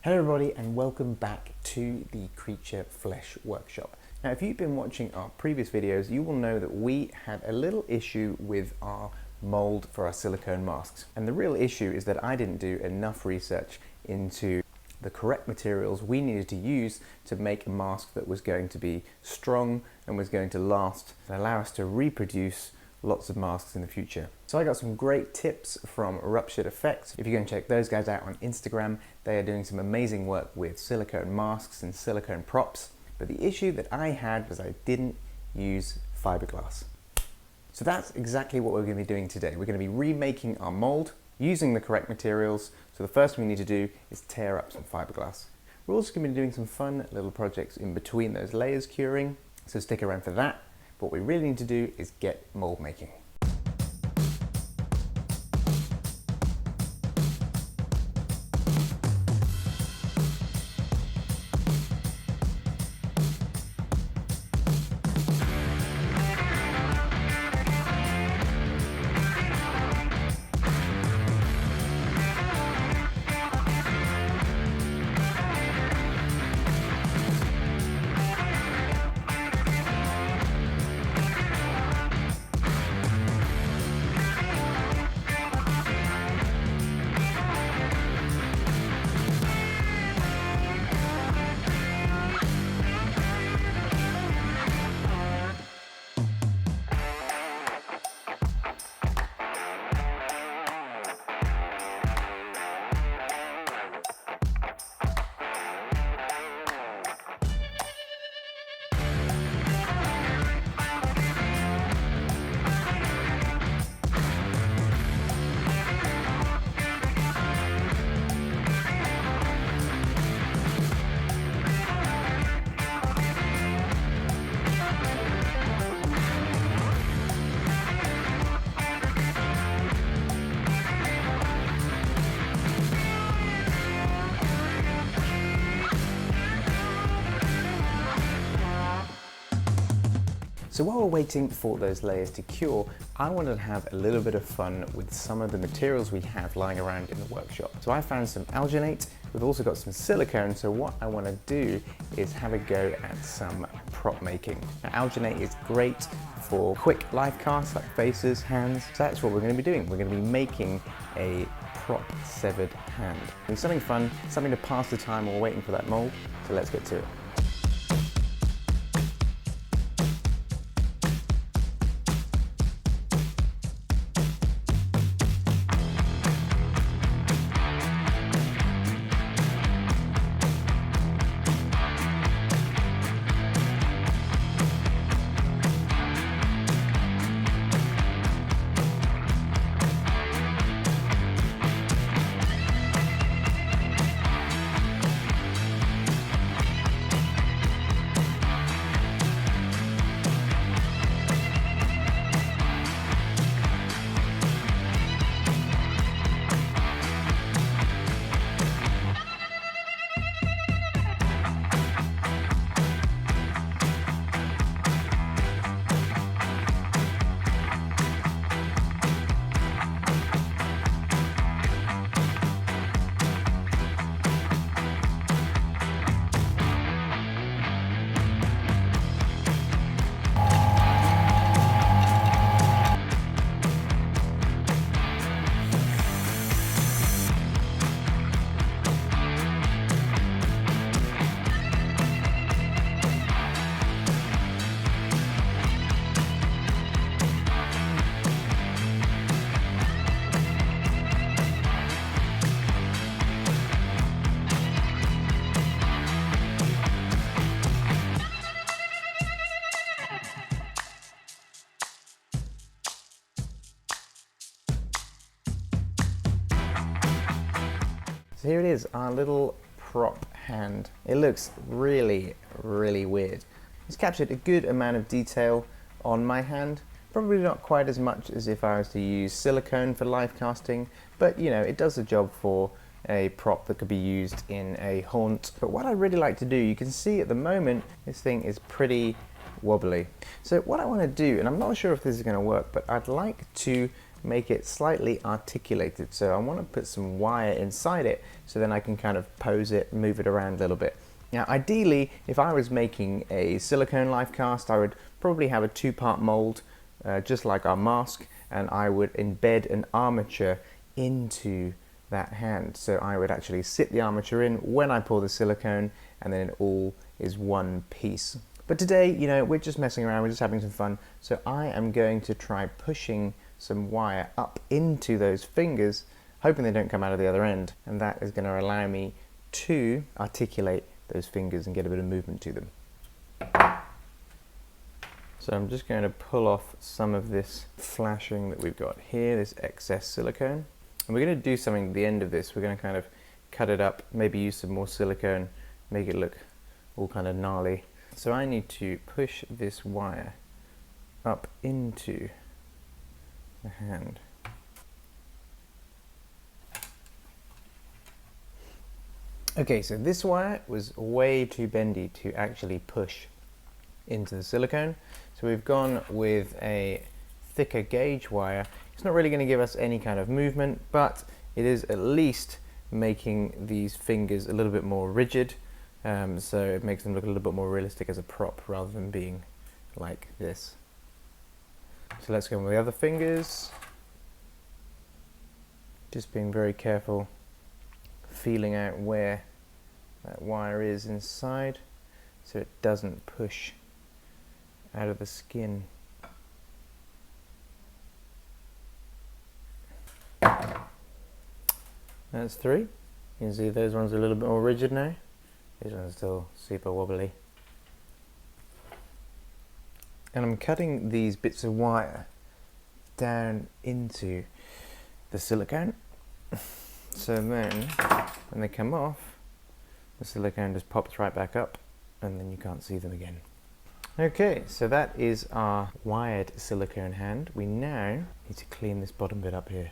Hello everybody and welcome back to the Creature Flesh Workshop. Now if you've been watching our previous videos, you will know that we had a little issue with our mold for our silicone masks. And the real issue is that I didn't do enough research into the correct materials we needed to use to make a mask that was going to be strong and was going to last and allow us to reproduce lots of masks in the future. So I got some great tips from Ruptured Effects. If you go and check those guys out on Instagram, they are doing some amazing work with silicone masks and silicone props. But the issue that I had was I didn't use fiberglass. So that's exactly what we're going to be doing today. We're going to be remaking our mold using the correct materials. So the first thing we need to do is tear up some fiberglass. We're also going to be doing some fun little projects in between those layers curing, so stick around for that. What we really need to do is get mold making. So while we're waiting for those layers to cure, I wanted to have a little bit of fun with some of the materials we have lying around in the workshop. So I found some alginate, we've also got some silicone, so what I want to do is have a go at some prop making. Now, alginate is great for quick live casts like faces, hands, so that's what we're going to be doing. We're going to be making a prop severed hand. It's something fun, something to pass the time while waiting for that mold, so let's get to it. So here it is, our little prop hand. It looks really, really weird. It's captured a good amount of detail on my hand. Probably not quite as much as if I was to use silicone for live casting, but you know, it does the job for a prop that could be used in a haunt. But what I really like to do, you can see at the moment, this thing is pretty wobbly. So what I want to do, and I'm not sure if this is going to work, but I'd like to make it slightly articulated. So I want to put some wire inside it so then I can kind of pose it, move it around a little bit. Now ideally, if I was making a silicone life cast, I would probably have a two-part mold, just like our mask, and I would embed an armature into that hand. So I would actually sit the armature in when I pour the silicone, and then it all is one piece. But today, you know, we're just messing around, we're just having some fun. So I am going to try pushing some wire up into those fingers, hoping they don't come out of the other end. And that is going to allow me to articulate those fingers and get a bit of movement to them. So I'm just going to pull off some of this flashing that we've got here, this excess silicone. And we're going to do something at the end of this. We're going to kind of cut it up, maybe use some more silicone, make it look all kind of gnarly. So I need to push this wire up into the hand. Okay, so this wire was way too bendy to actually push into the silicone. So we've gone with a thicker gauge wire. It's not really going to give us any kind of movement, but it is at least making these fingers a little bit more rigid. So it makes them look a little bit more realistic as a prop rather than being like this. So let's go with the other fingers. Just being very careful, feeling out where that wire is inside so it doesn't push out of the skin. That's 3. You can see those ones are a little bit more rigid now. These ones are still super wobbly. And I'm cutting these bits of wire down into the silicone. So then, when they come off, the silicone just pops right back up and then you can't see them again. Okay, so that is our wired silicone hand. We now need to clean this bottom bit up here.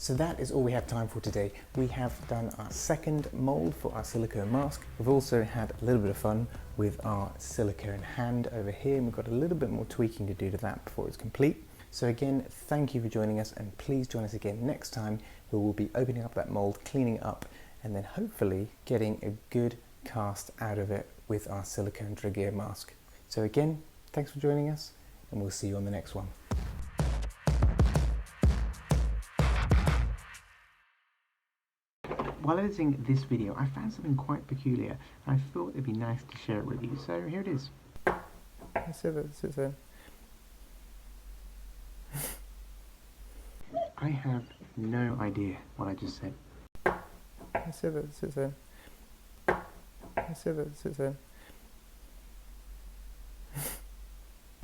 So that is all we have time for today. We have done our second mold for our silicone mask. We've also had a little bit of fun with our silicone hand over here, and we've got a little bit more tweaking to do to that before it's complete. So again, thank you for joining us, and please join us again next time, where we'll be opening up that mold, cleaning it up, and then hopefully getting a good cast out of it with our silicone dragear mask. So again, thanks for joining us, and we'll see you on the next one. While editing this video, I found something quite peculiar, and I thought it'd be nice to share it with you. So here it is. I have no idea what I just said.